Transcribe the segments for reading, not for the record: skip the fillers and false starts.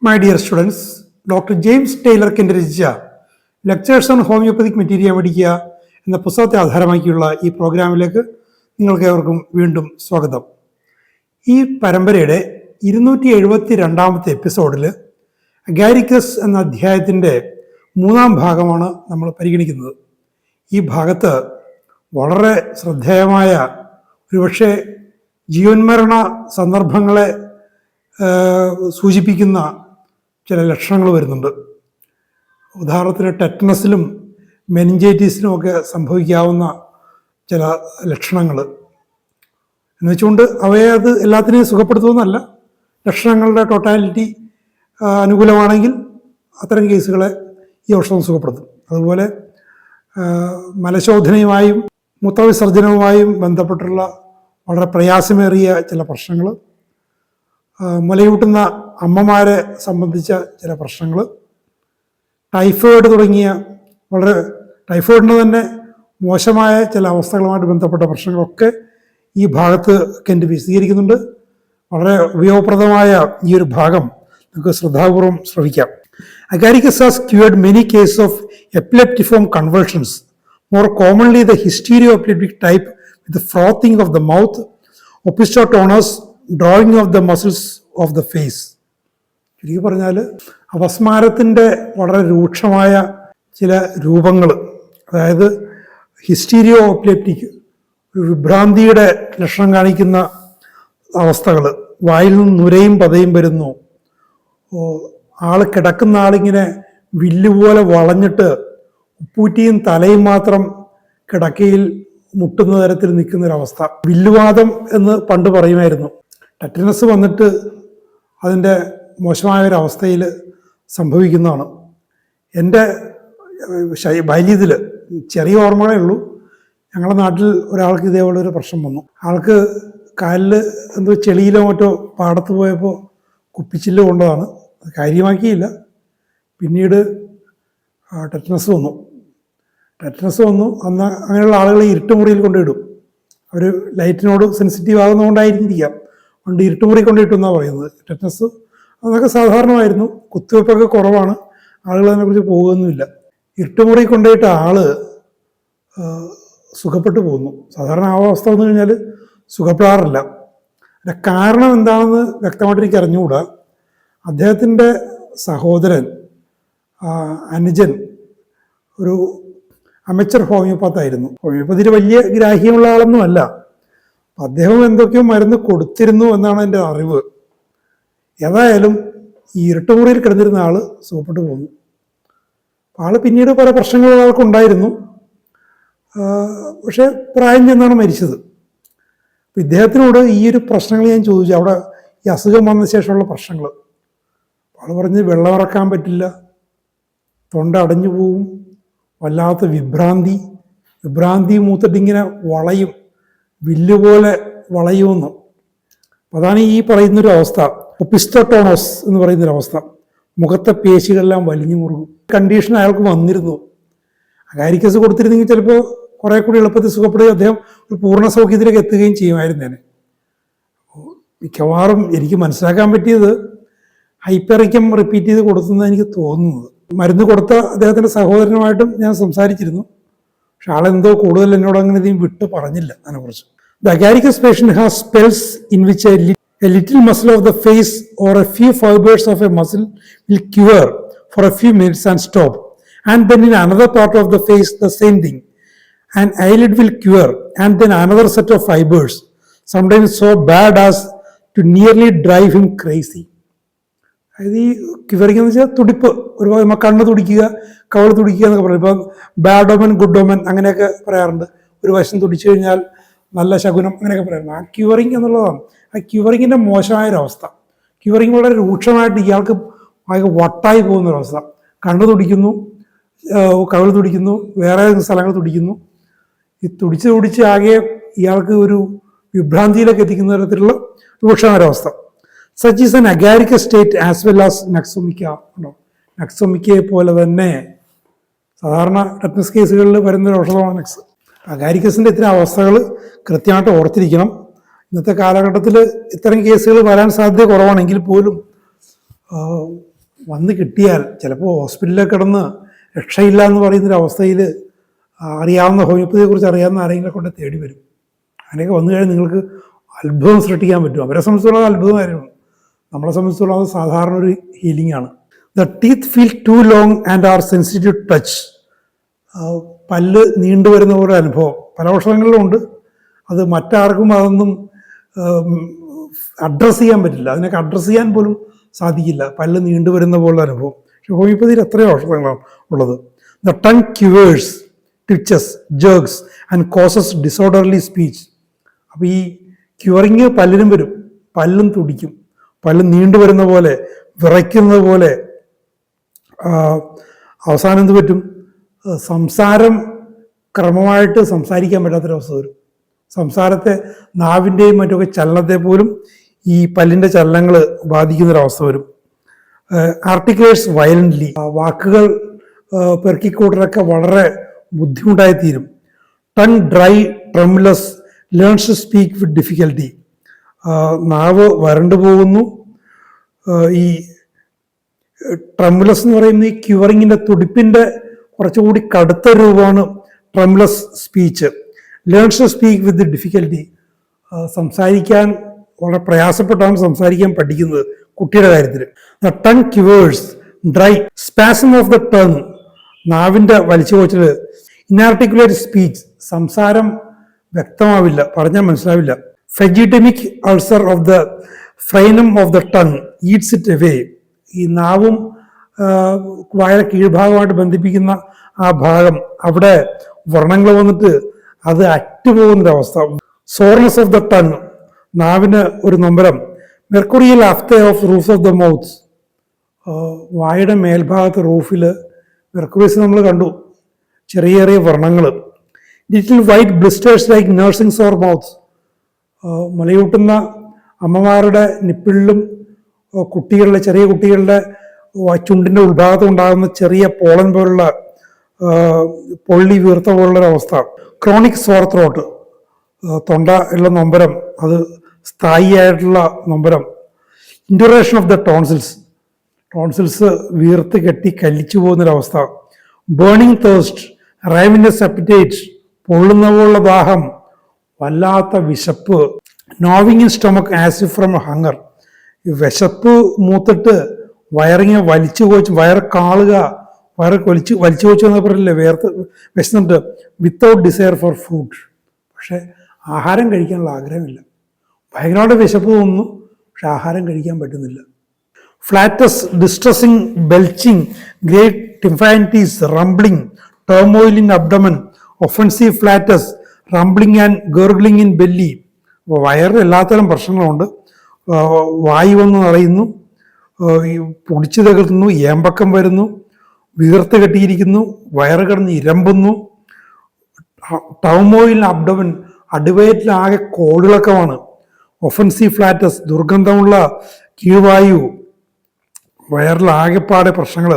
My dear students, Dr. James Taylor Kent രചിച്ച lectures on homoeopathic മെറ്റീരിയ പഠിക്കുക എന്ന പുസ്തകത്തെ ആധാരമാക്കിയുള്ള ഈ പ്രോഗ്രാമിലേക്ക് നിങ്ങൾക്ക് ഏവർക്കും വീണ്ടും സ്വാഗതം. ഈ പരമ്പരയുടെ 272 എപ്പിസോഡിൽ അഗാരിക്കസ് എന്ന അധ്യായത്തിൻ്റെ 3-ാം ഭാഗമാണ് നമ്മൾ പരിഗണിക്കുന്നത്. ഈ ഭാഗത്ത് വളരെ ശ്രദ്ധേയമായ ഒരുപക്ഷെ ജീവന്മരണ സന്ദർഭങ്ങളെ സൂചിപ്പിക്കുന്ന ചില ലക്ഷണങ്ങൾ വരുന്നുണ്ട്. ഉദാഹരണത്തിന് ടെറ്റനസിലും മെനിഞ്ചൈറ്റിസിലും ഒക്കെ സംഭവിക്കാവുന്ന ചില ലക്ഷണങ്ങൾ എന്ന് വെച്ചുകൊണ്ട് അവയെ അത് എല്ലാത്തിനെയും സുഖപ്പെടുത്തുമെന്നല്ല. ലക്ഷണങ്ങളുടെ ടോട്ടാലിറ്റി അനുകൂലമാണെങ്കിൽ അത്തരം കേസുകളെ ഈ ഔഷധം സുഖപ്പെടുത്തും. അതുപോലെ മലശോധനയുമായും മൂത്രവിസർജനവുമായും ബന്ധപ്പെട്ടുള്ള വളരെ പ്രയാസമേറിയ ചില പ്രശ്നങ്ങൾ, മുലയൂട്ടുന്ന അമ്മമാരെ സംബന്ധിച്ച ചില പ്രശ്നങ്ങൾ, ടൈഫോയിഡ് തുടങ്ങിയ ടൈഫോയിഡിന് തന്നെ മോശമായ ചില അവസ്ഥകളുമായിട്ട് ബന്ധപ്പെട്ട പ്രശ്നങ്ങളൊക്കെ ഈ ഭാഗത്ത് കെന്റ് വിശദീകരിക്കുന്നുണ്ട്. വളരെ ഉപയോഗപ്രദമായ ഈ ഒരു ഭാഗം നമുക്ക് ശ്രദ്ധാപൂർവം ശ്രവിക്കാം. Agaricus has cured many cases of epileptiform convulsions, more commonly the hysterio-epileptic type with the frothing of the mouth, opisthotonus, drawing of the muscles of the face. ചുരുക്കി പറഞ്ഞാൽ അപസ്മാരത്തിൻ്റെ വളരെ രൂക്ഷമായ ചില രൂപങ്ങൾ, അതായത് ഹിസ്റ്റീരിയോ എപ്പിലെപ്റ്റിക്, ഒരു വിഭ്രാന്തിയുടെ ലക്ഷണം കാണിക്കുന്ന അവസ്ഥകൾ, വായിൽ നിന്ന് നുരയും പതയും വരുന്നു, ആൾ കിടക്കുന്ന ആളിങ്ങനെ വില്ലുപോലെ വളഞ്ഞിട്ട് ഉപ്പൂറ്റിയും തലയും മാത്രം കിടക്കയിൽ മുട്ടുന്ന തരത്തിൽ നിൽക്കുന്നൊരവസ്ഥ, വില്ലുവാദം എന്ന് പണ്ട് പറയുമായിരുന്നു. ടെറ്റനസ് വന്നിട്ട് അതിൻ്റെ മോശമായൊരവസ്ഥയിൽ സംഭവിക്കുന്നതാണ്. എൻ്റെ ബാല്യത്തിൽ ചെറിയ ഓർമ്മകളേ ഉള്ളൂ. ഞങ്ങളുടെ നാട്ടിൽ ഒരാൾക്ക് ഇതേപോലെ ഒരു പ്രശ്നം വന്നു. ആൾക്ക് കാലിൽ എന്തോ ചെളിയിലോ മറ്റോ പാടത്ത് പോയപ്പോൾ കുപ്പിച്ചില്ല് കൊണ്ടതാണ്. അത് കാര്യമാക്കിയില്ല. പിന്നീട് ടെറ്റനസ് വന്നു. അന്ന് അങ്ങനെയുള്ള ആളുകളെ ഇരുട്ടുമുറിയിൽ കൊണ്ടിടും. അവർ ലൈറ്റിനോട് സെൻസിറ്റീവ് ആകുന്നതുകൊണ്ടായിരിക്കാം, അതുകൊണ്ട് ഇരുട്ടുമുറി കൊണ്ടിട്ടെന്നാണ് പറയുന്നത്. ടെറ്റനസ് അതൊക്കെ സാധാരണമായിരുന്നു. കുത്തിവയ്പ്പൊക്കെ കുറവാണ്. ആളുകൾ അതിനെക്കുറിച്ച് പോകുകയൊന്നുമില്ല. ഇരുട്ടുമുറി കൊണ്ടുപോയിട്ട് ആള് സുഖപ്പെട്ടു പോകുന്നു. സാധാരണ ആ അവസ്ഥ വന്നു കഴിഞ്ഞാൽ സുഖപ്പെടാറില്ല. അതിൻ്റെ കാരണം എന്താണെന്ന് വ്യക്തമായിട്ട് എനിക്ക് അറിഞ്ഞുകൂടാ. അദ്ദേഹത്തിൻ്റെ സഹോദരൻ അനുജൻ ഒരു അമച്ചർ ഹോമിയോപ്പാത്തായിരുന്നു. ഹോമിയോപ്പതിയിൽ വലിയ ഗ്രാഹ്യമുള്ള ആളൊന്നും അല്ല. അദ്ദേഹം എന്തൊക്കെയോ മരുന്ന് കൊടുത്തിരുന്നു എന്നാണ് എൻ്റെ അറിവ്. ഏതായാലും ഈ ഇരുട്ടുമുറിയിൽ കിടന്നിരുന്ന ആൾ സുഖപ്പെട്ടു പോന്നു. ആൾ പിന്നീട് പല പ്രശ്നങ്ങളും ആൾക്കുണ്ടായിരുന്നു. പക്ഷെ പ്രായം ചെന്നാണ് മരിച്ചത്. ഇദ്ദേഹത്തിനോട് ഈ ഒരു പ്രശ്നങ്ങൾ ഞാൻ ചോദിച്ചു, അവിടെ ഈ അസുഖം വന്ന ശേഷമുള്ള പ്രശ്നങ്ങൾ. ആൾ പറഞ്ഞ് വെള്ളം ഇറക്കാൻ പറ്റില്ല, തൊണ്ട അടഞ്ഞു പോവും, വല്ലാത്ത വിഭ്രാന്തി മൂത്തിട്ടിങ്ങനെ വളയും, വില്ലുപോലെ വളയുമെന്ന്. അതാണ് ഈ പറയുന്നൊരു അവസ്ഥ, ഒപ്പിസ്റ്റോട്ടോണോസ് എന്ന് പറയുന്നൊരവസ്ഥ. മുഖത്തെ പേശികളെല്ലാം വലിഞ്ഞു മുറുകും. കണ്ടീഷൻ അയാൾക്ക് വന്നിരുന്നു. അഗാരിക്കസ് കൊടുത്തിരുന്നെങ്കിൽ ചിലപ്പോൾ കുറെ കൂടി എളുപ്പത്തിൽ സുഖപ്പെടുകയും അദ്ദേഹം ഒരു പൂർണ്ണ സൗഖ്യത്തിലേക്ക് എത്തുകയും ചെയ്യുമായിരുന്നേനെ. മിക്കവാറും എനിക്ക് മനസ്സിലാക്കാൻ പറ്റിയത് ഹൈപ്പറിക്കം റിപ്പീറ്റ് ചെയ്ത് കൊടുത്തെന്ന് എനിക്ക് തോന്നുന്നത്. മരുന്ന് കൊടുത്ത അദ്ദേഹത്തിൻ്റെ സഹോദരനുമായിട്ടും ഞാൻ സംസാരിച്ചിരുന്നു. പക്ഷെ ആളെന്തോ കൂടുതൽ എന്നോട് അങ്ങനെ ഇതും വിട്ട് പറഞ്ഞില്ല അതിനെക്കുറിച്ച്. The agaricus patient has spells in which a little muscle of the face or a few fibers of a muscle will cure for a few minutes and stop. And then in another part of the face, the same thing. An eyelid will cure and then another set of fibers, sometimes so bad as to nearly drive him crazy. അതായത് ഈ curing എന്ന് വെച്ചാൽ തുടിപ്പ്, ഒരു കണ്ണ് തുടിക്കുക, കവൾ തുടിക്കുക എന്നൊക്കെ പറയും. ഇപ്പം bad ഓമൻ good ഓമൻ അങ്ങനെയൊക്കെ പറയാറുണ്ട്. ഒരു വശം തുടിച്ചു കഴിഞ്ഞാൽ നല്ല ശകുനം അങ്ങനെയൊക്കെ പറയാറുണ്ട്. ആ ക്യൂറിംഗ് എന്നുള്ളതാണ്. ആ ക്യൂറിങ്ങിൻ്റെ മോശമായൊരവസ്ഥ. ക്യൂറിംഗ് വളരെ രൂക്ഷമായിട്ട് ഇയാൾക്ക് വട്ടായി പോകുന്നൊരവസ്ഥ. കണ്ണ് തുടിക്കുന്നു, കവൾ തുടിക്കുന്നു, വേറെ സ്ഥലങ്ങൾ തുടിക്കുന്നു. ഈ തുടിച്ച് ആകെ ഇയാൾക്ക് ഒരു വിഭ്രാന്തിയിലേക്ക് എത്തിക്കുന്ന തരത്തിലുള്ള രൂക്ഷമായൊരവസ്ഥ. Such is an agaricus state as well as നക്സോമിക്ക. നക്സോമിക്കയെ പോലെ തന്നെ സാധാരണ ടെറ്റനസ് കേസുകളിൽ വരുന്നൊരു ഔഷധമാണ് നക്സ്. അഗാരിക്കസിൻ്റെ ഇത്തരം അവസ്ഥകൾ കൃത്യമായിട്ട് ഓർത്തിരിക്കണം. ഇന്നത്തെ കാലഘട്ടത്തിൽ ഇത്തരം കേസുകൾ വരാൻ സാധ്യത കുറവാണെങ്കിൽ പോലും വന്ന് കിട്ടിയാൽ ചിലപ്പോൾ ഹോസ്പിറ്റലിൽ കിടന്ന് രക്ഷയില്ല എന്ന് പറയുന്നൊരവസ്ഥയിൽ അറിയാവുന്ന ഹോമിയോപ്പതിയെക്കുറിച്ച് അറിയാവുന്ന ആരെങ്കിലും കൊണ്ട് തേടി വരും. അങ്ങനെയൊക്കെ വന്നു കഴിഞ്ഞാൽ നിങ്ങൾക്ക് അത്ഭുതം സൃഷ്ടിക്കാൻ പറ്റും. അവരെ സംബന്ധിച്ചുള്ള അത്ഭുതമായിരുന്നു. നമ്മളെ സംബന്ധിച്ചുള്ള അത് സാധാരണ ഒരു ഹീലിംഗ് ആണ്. The teeth feel too long and are sensitive touch. പല്ല് നീണ്ടുവരുന്ന ഒരു അനുഭവം പല വർഷങ്ങളിലും ഉണ്ട്. അത് മറ്റാർക്കും അതൊന്നും അഡ്രസ്സ് ചെയ്യാൻ പറ്റില്ല. അതിനൊക്കെ അഡ്രസ്സ് ചെയ്യാൻ പോലും സാധിക്കില്ല. പല്ല് നീണ്ടുവരുന്ന പോലുള്ള അനുഭവം. പക്ഷെ ഹോമിയോപ്പതിയിൽ എത്രയോ ഔഷധങ്ങളാണ് ഉള്ളത്. The tongue quivers, twitches, jerks and causes disorderly speech. അപ്പോൾ ഈ ക്യൂറിങ് പല്ലിനും വരും. പല്ലും തുടിക്കും, പല്ല് നീണ്ടുവരുന്ന പോലെ, വിറയ്ക്കുന്നത് പോലെ. അവസാനം എന്ത് പറ്റും? സംസാരം ക്രമമായിട്ട് സംസാരിക്കാൻ പറ്റാത്തൊരവസ്ഥ വരും. സംസാരത്തെ, നാവിൻ്റെയും മറ്റൊക്കെ ചലനത്തെ പോലും ഈ പല്ലിൻ്റെ ചലനങ്ങൾ ബാധിക്കുന്നൊരവസ്ഥ വരും. Articulates violently. വാക്കുകൾ പെറുക്കിക്കൂട്ടലൊക്കെ വളരെ ബുദ്ധിമുട്ടായിത്തീരും. Tongue dry, tremulous, learns to speak with difficulty. നാവ് വരണ്ടു പോകുന്നു. ഈ ട്രെമുലസ് എന്ന് പറയുന്ന ഈ ക്യൂറിങ്ങിൻ്റെ തുടിപ്പിൻ്റെ കുറച്ചുകൂടി കടുത്ത രൂപമാണ് tremulous speech. Learns to speak with difficulty. സംസാരിക്കാൻ വളരെ പ്രയാസപ്പെട്ടാണ് സംസാരിക്കാൻ പഠിക്കുന്നത് കുട്ടിയുടെ കാര്യത്തിൽ. The tongue quivers, dry, spasm of the tongue, നാവിൻ്റെ വലിച്ചുപോച്ചൽ. ഇനാർട്ടിക്കുലേറ്റ് സ്പീച്ച്, സംസാരം വ്യക്തമാവില്ല, പറഞ്ഞാൽ മനസ്സിലാവില്ല. Phagedenic ulcer of the frenum of the tongue eats it away. ഈ നാവും വായ കീഴ്ഭാഗമായിട്ട് ബന്ധിപ്പിക്കുന്ന ആ ഭാഗം, അവിടെ വ്രണങ്ങൾ വന്നിട്ട് അത് അറ്റുപോകുന്നൊരവസ്ഥ. സോർനെസ് ഓഫ് ദ ടങ്, നാവിന് ഒരു നൊമ്പരം. Mercurial aphthae of roof of the mouth. വായുടെ മേൽഭാഗത്ത് റൂഫിൽ മെർക്കുറീസ് നമ്മൾ കണ്ടു, ചെറിയ ചെറിയ വ്രണങ്ങൾ. Little white blisters like nursing sore mouth. മുലയൂട്ടുന്ന അമ്മമാരുടെ നിപ്പിളിലും കുട്ടികളുടെ, ചെറിയ കുട്ടികളുടെ ചുണ്ടിൻ്റെ ഉൾഭാഗത്ത് ഉണ്ടാകുന്ന ചെറിയ പോളൻ പോലുള്ള പൊള്ളി വീർത്ത പോലുള്ളൊരവസ്ഥ. ക്രോണിക് സോർ ത്രോട്ട്, തൊണ്ട ഉള്ള നൊമ്പരം, അത് സ്ഥായിയായിട്ടുള്ള നൊമ്പരം. ഇൻഡുറേഷൻ ഓഫ് ദ ടോൺസിൽസ്, ടോൺസിൽസ് വീർത്ത് കെട്ടി കല്ലിച്ചു പോകുന്നൊരവസ്ഥ. ബേണിംഗ് തേഴ്സ്റ്റ്, റൈവിനസ് അപ്പിറ്റൈറ്റ്, പൊള്ളുന്ന പോലുള്ള ദാഹം, വല്ലാത്ത വിശപ്പ്. Knowing in stomach as if from ഹങ്ങർ. ഈ വിശപ്പ് മൂത്തിട്ട് വയറിങ്ങനെ വലിച്ചു കോച്ച്, വയറ് കാളുക, വയറ് വലിച്ചു കോച്ചു എന്ന് പറയില്ലേ, വേർത്ത് വിശന്നിട്ട്. വിത്തൗട്ട് ഡിസയർ ഫോർ ഫുഡ്, പക്ഷെ ആഹാരം കഴിക്കാനുള്ള ആഗ്രഹമില്ല. ഭയങ്കരമായിട്ട് വിശപ്പ് തോന്നുന്നു, പക്ഷെ ആഹാരം കഴിക്കാൻ പറ്റുന്നില്ല. Flatus, distressing, belching, great tympanites, rumbling, turmoil in abdomen, offensive flatus, rumbling and gurgling in belly. വയറിൽ എല്ലാത്തരം പ്രശ്നങ്ങളുണ്ട്. വായു വന്ന് നിറയുന്നു, പൊടിച്ചു തകർത്തുന്നു, ഏമ്പക്കം വരുന്നു, വീർത്ത് കെട്ടിയിരിക്കുന്നു, വയറ് കിടന്ന് ഇരമ്പുന്നു. ടൗമോയിൽ അബ്ഡമൻ, അടിവയറ്റിലാകെ കോളിളക്കമാണ്. ഒഫൻസീവ് ഫ്ലാറ്റസ്, ദുർഗന്ധമുള്ള കീഴ്വായു, വയറിലാകെപ്പാടെ പ്രശ്നങ്ങൾ.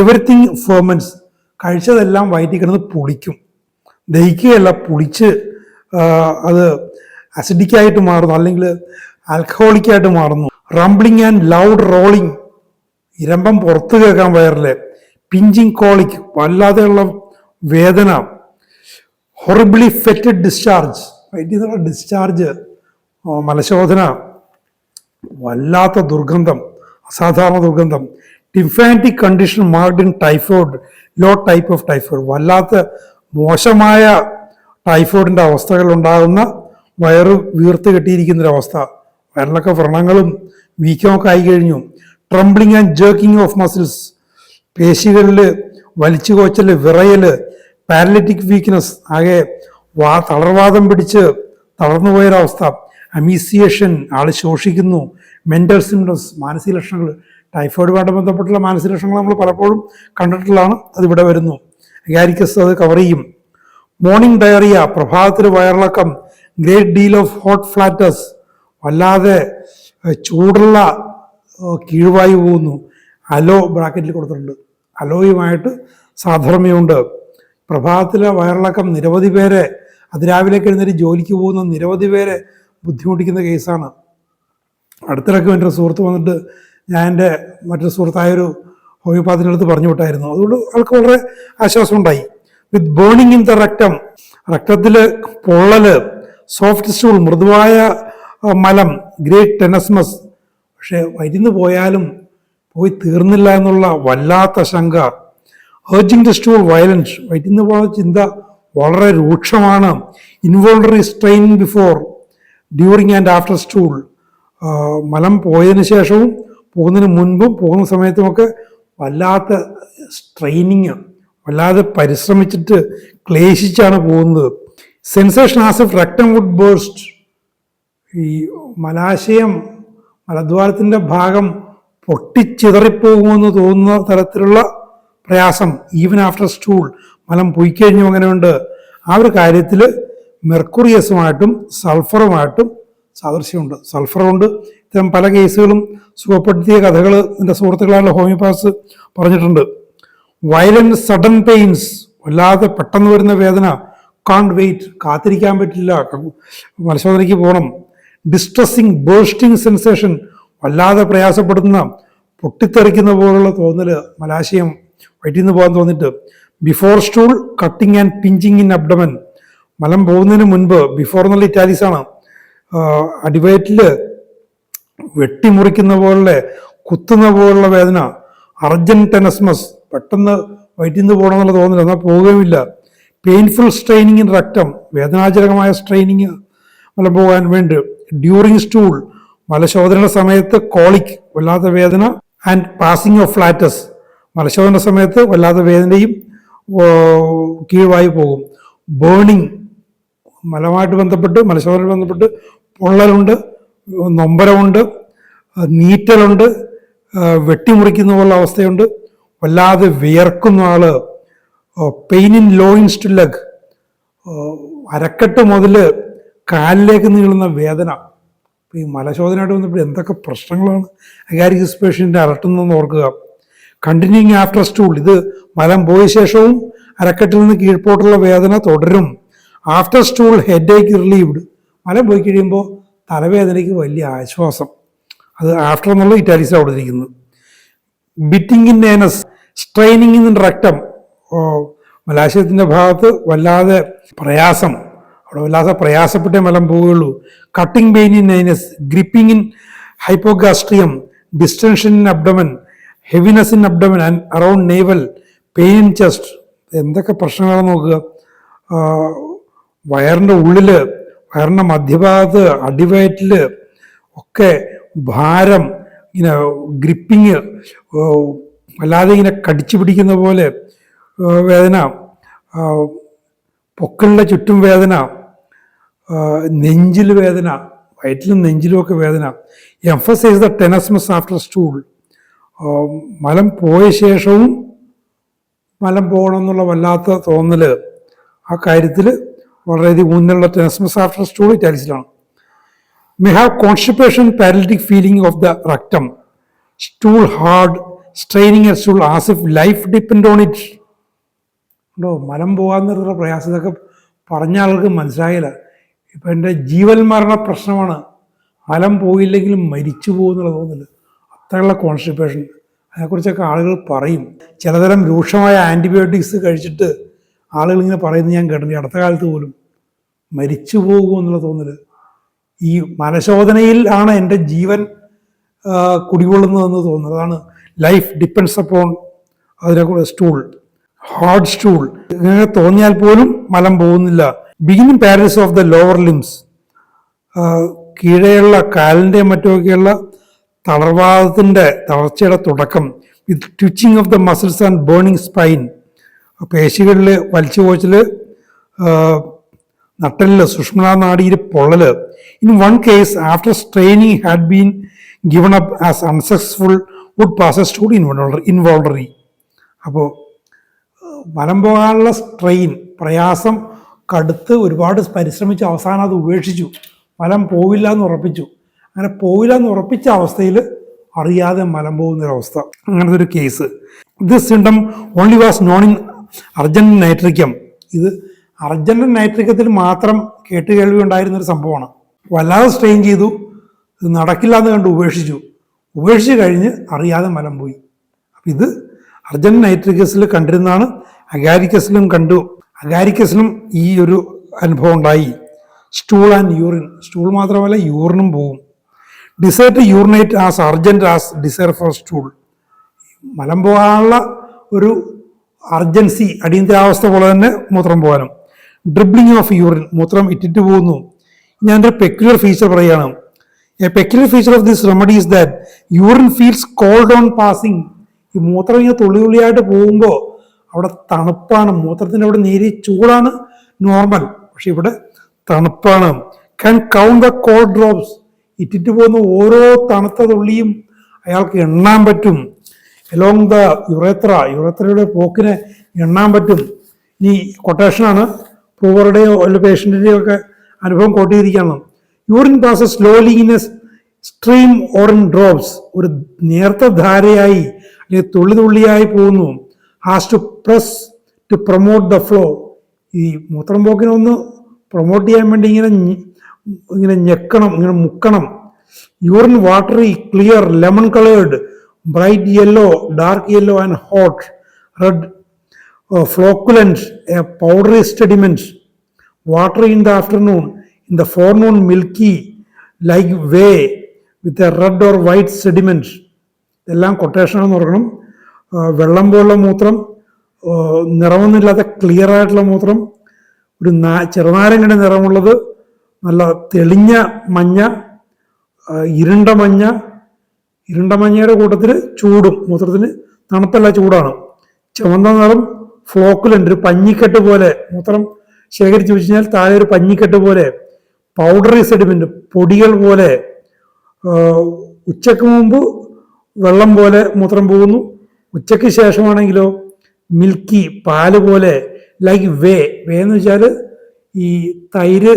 എവറിത്തിങ് ഫെർമെൻസ്, കഴിച്ചതെല്ലാം വയറ്റിൽ കിടന്ന് പുളിക്കും, ദഹിക്കുകയല്ല, പുളിച്ച് അത് അസിഡിക്കായിട്ട് മാറുന്നു, അല്ലെങ്കിൽ ആൽക്കഹോളിക്കായിട്ട് മാറുന്നു. റംബ്ലിംഗ് ആൻഡ് ലൗഡ് റോളിംഗ്, ഇരമ്പം പുറത്ത് കേൾക്കാൻ വയറിലെ. പിഞ്ചിങ് കോളിക്, വല്ലാതെയുള്ള വേദന. ഹൊറിബിളി ഫെറ്റഡ് ഡിസ്ചാർജ്, വയറ്റിൽ നിന്നുള്ള ഡിസ്ചാർജ്, മലശോധന, വല്ലാത്ത ദുർഗന്ധം, അസാധാരണ ദുർഗന്ധം. Tympanitic condition marked in typhoid, low type of typhoid, വല്ലാത്ത മോശമായ ടൈഫോയിഡിൻ്റെ അവസ്ഥകൾ ഉണ്ടാകുന്ന, വയറ് വീർത്ത് കെട്ടിയിരിക്കുന്നൊരവസ്ഥ, വയറിലൊക്കെ വ്രണങ്ങളും വീക്കമൊക്കെ ആയി കഴിഞ്ഞു. ട്രംബ്ലിംഗ് ആൻഡ് ജേർക്കിംഗ് ഓഫ് മസിൽസ്, പേശികളിൽ വലിച്ചു കോച്ചൽ, വിറയൽ. പാരലിറ്റിക് വീക്ക്നെസ്, ആകെ തളർവാദം പിടിച്ച് തളർന്നു പോയൊരവസ്ഥ. അമീസിയേഷൻ, ആൾ ശോഷിക്കുന്നു. മെൻ്റൽ സിംറ്റംസ്, മാനസിക ലക്ഷണങ്ങൾ. ടൈഫോയിഡുമായിട്ട് ബന്ധപ്പെട്ടുള്ള മാനസിക ലക്ഷണങ്ങൾ നമ്മൾ പലപ്പോഴും കണ്ടിട്ടുള്ളതാണ്, അതിവിടെ വരുന്നു. ഗാരിക്കസ് അത് കവർ ചെയ്യും. മോർണിംഗ് ഡയറിയ, പ്രഭാതത്തിൽ വയറിളക്കം. Great deal of hot flatus, വല്ലാതെ ചൂടുള്ള കീഴ്വായു പോകുന്നു. അലോ ബ്രാക്കറ്റിൽ കൊടുത്തിട്ടുണ്ട്, അലോയുമായിട്ട് സാധർമ്യമുണ്ട്. പ്രഭാതത്തിലെ വയറിളക്കം നിരവധി പേരെ, അതിരാവിലേക്ക് എഴുന്നേറ്റ് ജോലിക്ക് പോകുന്ന നിരവധി പേരെ ബുദ്ധിമുട്ടിക്കുന്ന കേസാണ്. അടുത്തിടയ്ക്ക് എൻ്റെ സുഹൃത്ത് വന്നിട്ട് ഞാൻ എൻ്റെ മറ്റൊരു സുഹൃത്തായൊരു ഹോമിയോപ്പാത്തിൻ്റെ അടുത്ത് പറഞ്ഞു വിട്ടായിരുന്നു. അതുകൊണ്ട് ആൾക്ക് വളരെ ആശ്വാസം ഉണ്ടായി. With burning in the rectum, രക്തത്തില് പൊള്ളല്, സോഫ്റ്റ് സ്റ്റൂൾ, മൃദുവായ മലം, ഗ്രേറ്റ് ടെനസ്മസ്. പക്ഷെ വയറ്റിന്ന് പോയാലും പോയി തീർന്നില്ല എന്നുള്ള വല്ലാത്ത ശങ്ക. ഏർജിങ് ടു സ്റ്റൂൾ വയലൻസ്, വയറ്റിന്ന് പോകുന്ന ചിന്ത വളരെ രൂക്ഷമാണ്. Involuntary strain before, during and after stool, മലം പോയതിനു ശേഷവും പോകുന്നതിന് മുൻപും പോകുന്ന സമയത്തുമൊക്കെ വല്ലാത്ത സ്ട്രെയിനിങ്, വല്ലാതെ പരിശ്രമിച്ചിട്ട് ക്ലേശിച്ചാണ് പോകുന്നത്. Sensation as if rectum would burst, ഈ മലാശയം മലദ്വാരത്തിൻ്റെ ഭാഗം പൊട്ടിച്ചിതറിപ്പോകുമെന്ന് തോന്നുന്ന തരത്തിലുള്ള പ്രയാസം. ഈവൻ ആഫ്റ്റർ സ്റ്റൂൾ, മലം പോയി കഴിഞ്ഞു അങ്ങനെയുണ്ട്. ആ ഒരു കാര്യത്തിൽ മെർക്കുറിയസുമായിട്ടും സൾഫറുമായിട്ടും സാദൃശ്യമുണ്ട്. സൾഫർ കൊണ്ട് ഇത്തരം പല കേസുകളും സുഖപ്പെടുത്തിയ കഥകൾ എൻ്റെ സുഹൃത്തുക്കളായുള്ള ഹോമിയോപാത്സ് പറഞ്ഞിട്ടുണ്ട്. വയലന്റ് സഡൻ പെയിൻസ്, വല്ലാതെ പെട്ടെന്ന് വരുന്ന വേദന. കാണ്ട് വെയിറ്റ്, കാത്തിരിക്കാൻ പറ്റില്ല, പരിശോധനയ്ക്ക് പോകണം. ഡിസ്ട്രസിങ് ബേഴ്സ്റ്റിംഗ് സെൻസേഷൻ, വല്ലാതെ പ്രയാസപ്പെടുന്ന പൊട്ടിത്തെറിക്കുന്ന പോലുള്ള തോന്നല്, മലാശയം വയറ്റിൽ നിന്ന് പോകാൻ തോന്നിട്ട്. Before stool cutting and pinching in abdomen, മലം പോകുന്നതിന് മുൻപ്, ബിഫോർ എന്നുള്ള ഇറ്റാലിക്സ് ആണ്, അടിവയറ്റില് വെട്ടിമുറിക്കുന്ന പോലുള്ള കുത്തുന്ന പോലുള്ള വേദന. അർജന്റ് ടെനസ്മസ്, പെട്ടെന്ന് വയറ്റിൽ നിന്ന് പോകണം എന്നുള്ള തോന്നല്, എന്നാൽ പോവുകയുമില്ല. പെയിൻഫുൾ സ്ട്രെയിനിങ് ഇൻ റക്റ്റം, വേദനാജനകമായ സ്ട്രെയിനിങ് മലം പോകാൻ വേണ്ടി. ഡ്യൂറിങ് സ്റ്റൂൾ, മലശോധനയുടെ സമയത്ത് കോളിക്, വല്ലാത്ത വേദന. ആൻഡ് പാസിംഗ് ഓഫ് ഫ്ലാറ്റസ്, മലശോധന സമയത്ത് വല്ലാത്ത വേദനയും കീഴ്വായി പോകും. ബേണിംഗ്, മലമായിട്ട് ബന്ധപ്പെട്ട് മലശോധനയുമായി ബന്ധപ്പെട്ട് പൊള്ളലുണ്ട്, നൊമ്പരമുണ്ട്, നീറ്റലുണ്ട്, വെട്ടിമുറിക്കുന്ന പോലുള്ള അവസ്ഥയുണ്ട്, വല്ലാതെ വിയർക്കുന്ന ആള്. Pain in loins to leg, അരക്കെട്ട് മുതൽ കാലിലേക്ക് നീളുന്ന വേദന. ഈ മലശോധനയായിട്ട് വന്നപ്പോൾ എന്തൊക്കെ പ്രശ്നങ്ങളാണ് അഗാരിക്കസ് പേഷ്യൻ്റ് അലട്ടുന്നതെന്ന് ഓർക്കുക. കണ്ടിന്യൂയിങ് ആഫ്റ്റർ സ്റ്റൂൾ, ഇത് മലം പോയ ശേഷവും അരക്കെട്ടിൽ നിന്ന് കീഴ്പോട്ടുള്ള വേദന തുടരും. ആഫ്റ്റർ സ്റ്റൂൾ ഹെഡ് ഏക്ക് റിലീവ്ഡ്, മലം പോയി കഴിയുമ്പോൾ തലവേദനയ്ക്ക് വലിയ ആശ്വാസം. അത് ആഫ്റ്റർ എന്നുള്ള ഇറ്റാലിക്സ് അവിടെ ഇരിക്കുന്നത്. Biting in anus, straining in rectum, മലാശയത്തിൻ്റെ ഭാഗത്ത് വല്ലാതെ പ്രയാസം, അവിടെ വല്ലാതെ പ്രയാസപ്പെട്ടേ മലം പോവുകയുള്ളൂ. Cutting pain in anus, griping in hypogastrium, distension in abdomen, heaviness in abdomen and around navel, pain in chest. എന്തൊക്കെ പ്രശ്നങ്ങളാണെന്ന് നോക്കുക. വയറിൻ്റെ ഉള്ളിൽ, വയറിൻ്റെ മധ്യഭാഗത്ത്, അടിവയറ്റിൽ ഒക്കെ ഭാരം, ഇങ്ങനെ ഗ്രിപ്പിങ്, വല്ലാതെ ഇങ്ങനെ കടിച്ചു പിടിക്കുന്ന പോലെ വേദന, പൊക്കളിലെ ചുറ്റും വേദന, നെഞ്ചിൽ വേദന, വയറ്റിലും നെഞ്ചിലുമൊക്കെ വേദന. Emphasise the tenesmus after stool, മലം പോയ ശേഷവും മലം പോകണം എന്നുള്ള വല്ലാത്ത തോന്നല്, ആ കാര്യത്തിൽ വളരെയധികം ഊന്നലുള്ള ടെനസ്മസ് ആഫ്റ്റർ സ്റ്റൂൾ ഇറ്റാലിക്സിലാണ്. May have constipation, paralytic feeling of the rectum, stool hard, straining a stool as if life depend on it. ഉണ്ടോ, മലം പോകാമെന്നുള്ള പ്രയാസം ഇതൊക്കെ പറഞ്ഞ ആൾക്ക് മനസ്സിലായില്ല. ഇപ്പം എൻ്റെ ജീവൻ മരണ പ്രശ്നമാണ്, മലം പോയില്ലെങ്കിലും മരിച്ചു പോകുന്നുള്ള തോന്നല്, അത്രയുള്ള കോൺസ്റ്റിപ്പേഷൻ. അതിനെക്കുറിച്ചൊക്കെ ആളുകൾ പറയും. ചിലതരം രൂക്ഷമായ ആൻറ്റിബയോട്ടിക്സ് കഴിച്ചിട്ട് ആളുകൾ ഇങ്ങനെ പറയുന്നത് ഞാൻ കേട്ടിട്ടുണ്ട്. അടുത്ത കാലത്ത് പോലും മരിച്ചു പോകുമെന്നുള്ള തോന്നല്. ഈ മലശോധനയിൽ ആണ് എൻ്റെ ജീവൻ കുടികൊള്ളുന്നതെന്ന് തോന്നുന്നത്. അതാണ് ലൈഫ് ഡിപ്പെൻഡ്സ് അപ്പോൺ അതിനെ സ്റ്റൂൾ, ഹാർഡ് സ്റ്റൂൾ. ഇങ്ങനെ തോന്നിയാൽ പോലും മലം പോകുന്നില്ല. Beginning paralysis of the lower limbs, കീഴെയുള്ള കാലിൻ്റെ മറ്റുമൊക്കെയുള്ള തളർച്ചയുടെ തുടക്കം. With twitching of the muscles and burning spine, പേശികളിൽ വലിച്ചു പോച്ചില്, നട്ടലില് സുഷ്മനാ നാഡിയിൽ പൊള്ളല്. In one case after straining had been given up as unsuccessful would passes to involuntary. അപ്പോൾ മലം പോകാനുള്ള സ്ട്രെയിൻ, പ്രയാസം കടുത്ത് ഒരുപാട് പരിശ്രമിച്ച് അവസാനം അത് ഉപേക്ഷിച്ചു. മലം പോവില്ല എന്ന് ഉറപ്പിച്ചു. അങ്ങനെ പോവില്ല എന്ന് ഉറപ്പിച്ച അവസ്ഥയിൽ അറിയാതെ മലം പോകുന്നൊരവസ്ഥ, അങ്ങനത്തെ ഒരു case. This symptom only was known in argent nitricum. ഇത് അർജന്റ് നൈട്രിക്കത്തിൽ മാത്രം കേട്ടുകേൾവി ഉണ്ടായിരുന്നൊരു സംഭവമാണ്. വല്ലാതെ സ്ട്രെയിൻ ചെയ്തു, ഇത് നടക്കില്ല എന്ന് കണ്ട് ഉപേക്ഷിച്ചു. ഉപേക്ഷിച്ച് കഴിഞ്ഞ് അറിയാതെ മലം പോയി. അപ്പം ഇത് അർജന്റ് നൈട്രിക് ആസിഡിൽ കണ്ടിരുന്നതാണ്, അഗാരിക്കസിലും കണ്ടു. അഗാരിക്കസിലും ഈ ഒരു അനുഭവം ഉണ്ടായി. സ്റ്റൂൾ ആൻഡ് യൂറിൻ, സ്റ്റൂൾ മാത്രമല്ല യൂറിനും പോവും. Desire to urinate as urgent as desire for stool. മലം പോകാനുള്ള ഒരു അർജൻസി, അടിയന്തരാവസ്ഥ പോലെ തന്നെ മൂത്രം പോകാനും. ഡ്രിബ്ലിംഗ് ഓഫ് യൂറിൻ, മൂത്രം ഇറ്റിറ്റ് പോകുന്നു. ഞാനൊരു പെക്യുലർ ഫീച്ചർ പറയുകയാണ്. A peculiar feature of this remedy is that urine feels cold on passing. ഈ മൂത്രം ഇങ്ങനെ തുള്ളി തുള്ളിയായിട്ട് പോകുമ്പോൾ അവിടെ തണുപ്പാണ്, മൂത്രത്തിൻ്റെ അവിടെ നേരിയ ചൂടാണ് നോർമൽ, പക്ഷെ ഇവിടെ തണുപ്പാണ്. Can count the cold drops. ഇറ്റിറ്റ് പോകുന്ന ഓരോ തണുത്ത തുള്ളിയും അയാൾക്ക് എണ്ണാൻ പറ്റും. എലോങ് ദ യുറേത്ര, യുറേത്രയുടെ പോക്കിനെ എണ്ണാൻ പറ്റും. ഈ കൊട്ടേഷനാണ്, പ്രൂവറുടെയോ അല്ല പേഷ്യൻറ്റിൻ്റെയോ ഒക്കെ അനുഭവം കോട്ട് ചെയ്തിരിക്കുകയാണ്. Urine passes slowly in a stream or in drops. ഒരു നേർത്ത ധാരയായി അല്ലെങ്കിൽ തുള്ളി തുള്ളിയായി പോകുന്നു. Has to press to promote the flow. ഈ മൂത്രം പോക്കിനെ ഒന്ന് പ്രൊമോട്ട് ചെയ്യാൻ വേണ്ടി ഇങ്ങനെ ഞെക്കണം, ഇങ്ങനെ മുക്കണം. Urine watery, clear, lemon coloured, bright yellow, dark yellow and hot red, flocculent, a powdery sediment. Watery in the afternoon, in the forenoon milky like whey with a red or white sediment. ഇതെല്ലാം കൊട്ടേഷനാണെന്ന് ഓർക്കണം. വെള്ളം പോലുള്ള മൂത്രം, നിറമൊന്നുമില്ലാത്ത clear ആയിട്ടുള്ള മൂത്രം, ഒരു ചെറുനാരങ്ങയുടെ നിറമുള്ളത്, നല്ല തെളിഞ്ഞ മഞ്ഞ, ഇരുണ്ട മഞ്ഞ, ഇരുണ്ട മഞ്ഞയുടെ കൂട്ടത്തിൽ ചൂടും, മൂത്രത്തിന് തണുപ്പല്ല ചൂടാണ്. ചുവന്ന നിറം, ഫ്ലോക്കുലൻ്റ്, ഒരു പഞ്ഞിക്കെട്ട് പോലെ മൂത്രം ശേഖരിച്ചു വെച്ച് കഴിഞ്ഞാൽ താഴെ ഒരു പഞ്ഞിക്കെട്ട് പോലെ, പൗഡറി സെഡിമെന്റ്, പൊടികൾ പോലെ. ഉച്ചക്ക് മുമ്പ് വെള്ളം പോലെ മൂത്രം പോകുന്നു, ഉച്ചയ്ക്ക് ശേഷമാണെങ്കിലോ മിൽക്കി, പാല് പോലെ. ലൈക്ക് വേ, വേ എന്ന് വെച്ചാൽ ഈ തൈര്,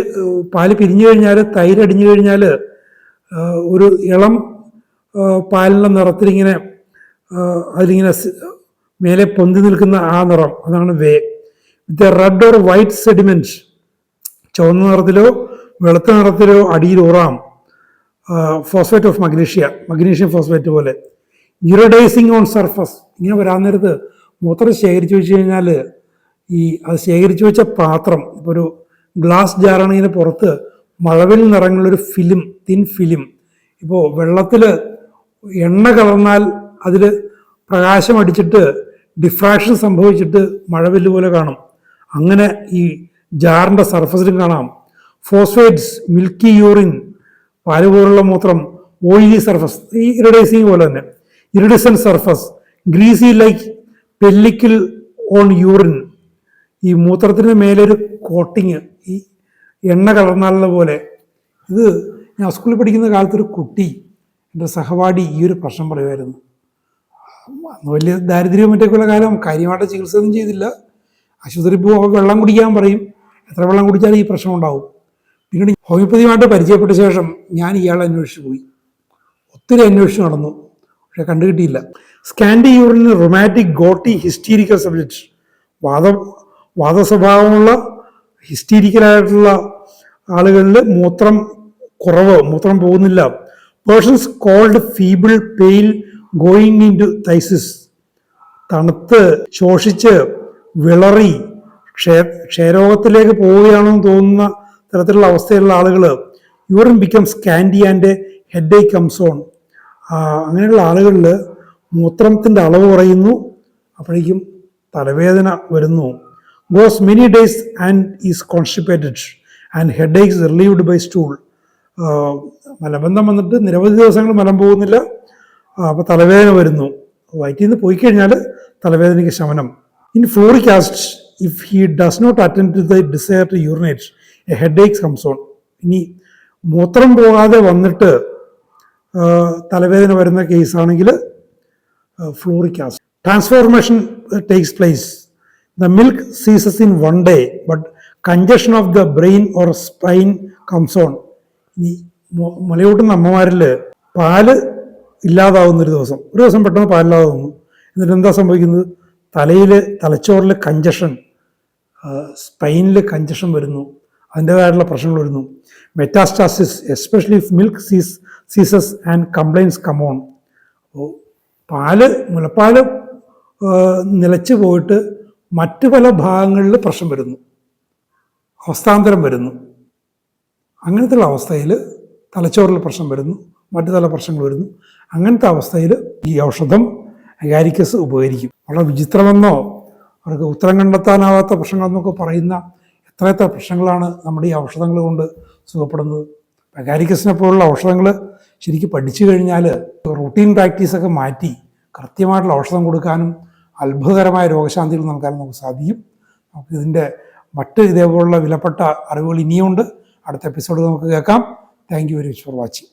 പാല് പിരിഞ്ഞു കഴിഞ്ഞാൽ, തൈര് അടിഞ്ഞു കഴിഞ്ഞാൽ ഒരു ഇളം പാലിൻ്റെ നിറത്തിലിങ്ങനെ അതിലിങ്ങനെ മേലെ പൊന്തി നിൽക്കുന്ന ആ നിറം, അതാണ് whey. With red or white sediment, ചുവന്ന നിറത്തിലോ വെളുത്ത നിറത്തിലോ അടിയിൽ ഊറാം. Phosphate of magnesia, magnesium phosphate പോലെ. ഇറഡൈസിങ് ഓൺ സർഫസ്, ഇങ്ങനെ വരാൻ നേരത്ത് മൂത്രം ശേഖരിച്ചു വെച്ച് കഴിഞ്ഞാൽ അത് ശേഖരിച്ചു വെച്ച പാത്രം, ഇപ്പോൾ ഒരു ഗ്ലാസ് ജാറാണ്, ഇതിന് പുറത്ത് മഴവിൽ നിറങ്ങളുള്ളൊരു ഫിലിം, തിൻ ഫിലിം. ഇപ്പോൾ വെള്ളത്തിൽ എണ്ണ കലർന്നാൽ അതിൽ പ്രകാശം അടിച്ചിട്ട് ഡിഫ്രാക്ഷൻ സംഭവിച്ചിട്ട് മഴവില്ല് പോലെ കാണും. അങ്ങനെ ഈ ജാറിൻ്റെ സർഫസിലും കാണാം. ഫോസ്ഫേറ്റ്സ്, മിൽക്കി യൂറിൻ, പാല് പോലുള്ള മൂത്രം. ഓയിലി സർഫസ്, ഈ ഇറിഡൈസിങ് പോലെ തന്നെ. Iridescent surface, greasy like pellicle on urine. ഈ മൂത്രത്തിന് മേലൊരു കോട്ടിങ്, ഈ എണ്ണ കലർന്നാലുള്ള പോലെ. ഇത് ഞാൻ സ്കൂളിൽ പഠിക്കുന്ന കാലത്തൊരു കുട്ടി, എൻ്റെ സഹപാഠി, ഈ ഒരു പ്രശ്നം പറയുമായിരുന്നു. വലിയ ദാരിദ്ര്യവും മറ്റൊക്കെയുള്ള കാലം, കാര്യമായിട്ട് ചികിത്സ ഒന്നും ചെയ്തില്ല. ആശുപത്രി പോകുമ്പോൾ വെള്ളം കുടിക്കാൻ പറയും, എത്ര വെള്ളം കുടിച്ചാലും ഈ പ്രശ്നം ഉണ്ടാവും. പിന്നീട് ഹോമിയോപ്പതിയുമായിട്ട് പരിചയപ്പെട്ട ശേഷം ഞാൻ ഇയാളെ അന്വേഷിച്ച് പോയി, ഒത്തിരി അന്വേഷിച്ച് നടന്നു, പക്ഷെ കണ്ടുകിട്ടിയില്ല. Scanty urine rheumatic gouty hysterical subject, വാദസ്വഭാവമുള്ള ഹിസ്റ്റീരിക്കലായിട്ടുള്ള ആളുകളിൽ മൂത്രം കുറവ്, മൂത്രം പോകുന്നില്ല. Persons cold feeble, pale, going in to phthisis, തണുത്ത് ശോഷിച്ച് വിളറി ക്ഷയരോഗത്തിലേക്ക് പോവുകയാണെന്ന് തോന്നുന്ന തരത്തിലുള്ള അവസ്ഥയുള്ള ആളുകൾ. Urine become scanty and headache comes on. അങ്ങനെയുള്ള ആളുകളിൽ മൂത്രത്തിൻ്റെ അളവ് കുറയുന്നു, അപ്പോഴേക്കും തലവേദന വരുന്നു. Goes many days and is constipated and headaches relieved by stool. മലബന്ധം വന്നിട്ട് നിരവധി ദിവസങ്ങൾ മലം പോകുന്നില്ല, അപ്പോൾ തലവേദന വരുന്നു. വയറ്റിൽ നിന്ന് പോയി കഴിഞ്ഞാൽ തലവേദനയ്ക്ക് ശമനം. In fluoric acid, if he does not attend to the desire to urinate, a headache comes on. ഇനി മൂത്രം പോകാതെ വന്നിട്ട് തലവേദന വരുന്ന കേസാണെങ്കിൽ fluoric acid. Transformation takes place. The milk ceases in 1 day, but congestion of the brain or spine comes on. ഇനി മുലയൂട്ടുന്ന അമ്മമാരിൽ പാല് ഇല്ലാതാവുന്നൊരു ദിവസം, ഒരു ദിവസം പെട്ടെന്ന് പാലില്ലാതാവുന്നു. എന്നിട്ട് എന്താ സംഭവിക്കുന്നത്? തലച്ചോറിൽ കഞ്ചഷൻ, സ്പൈനിൽ കഞ്ചഷൻ വരുന്നു, അതിൻ്റേതായിട്ടുള്ള പ്രശ്നങ്ങൾ വരുന്നു. Metastasis, especially if milk ceases and complaints come on. അപ്പോൾ മുലപ്പാല് നിലച്ചു പോയിട്ട് മറ്റു പല ഭാഗങ്ങളിൽ പ്രശ്നം വരുന്നു, അവസ്ഥാന്തരം വരുന്നു. അങ്ങനത്തെ അവസ്ഥയിൽ തലച്ചോറിൽ പ്രശ്നം വരുന്നു, മറ്റു പല പ്രശ്നങ്ങൾ വരുന്നു. അങ്ങനത്തെ അവസ്ഥയിൽ ഈ ഔഷധം അഗാരിക്കസ് ഉപകരിക്കും. വളരെ വിചിത്രമെന്നോ അവർക്ക് ഉത്തരം കണ്ടെത്താനാവാത്ത പ്രശ്നങ്ങളെന്നൊക്കെ പറയുന്ന എത്ര പ്രശ്നങ്ങളാണ് നമ്മുടെ ഈ ഔഷധങ്ങൾ കൊണ്ട് സുഖപ്പെടുന്നത്. അഗാരിക്കസിനെ പോലുള്ള ഔഷധങ്ങൾ ശരിക്കും പഠിച്ചു കഴിഞ്ഞാൽ റൂട്ടീൻ പ്രാക്ടീസൊക്കെ മാറ്റി കൃത്യമായിട്ടുള്ള ഔഷധം കൊടുക്കാനും അത്ഭുതകരമായ രോഗശാന്തികൾ നൽകാനും നമുക്ക് സാധിക്കും. നമുക്ക് ഇതിൻ്റെ മറ്റ് ഇതേപോലുള്ള വിലപ്പെട്ട അറിവുകൾ ഇനിയുണ്ട്. അടുത്ത എപ്പിസോഡ് നമുക്ക് കേൾക്കാം. Thank you very much for watching.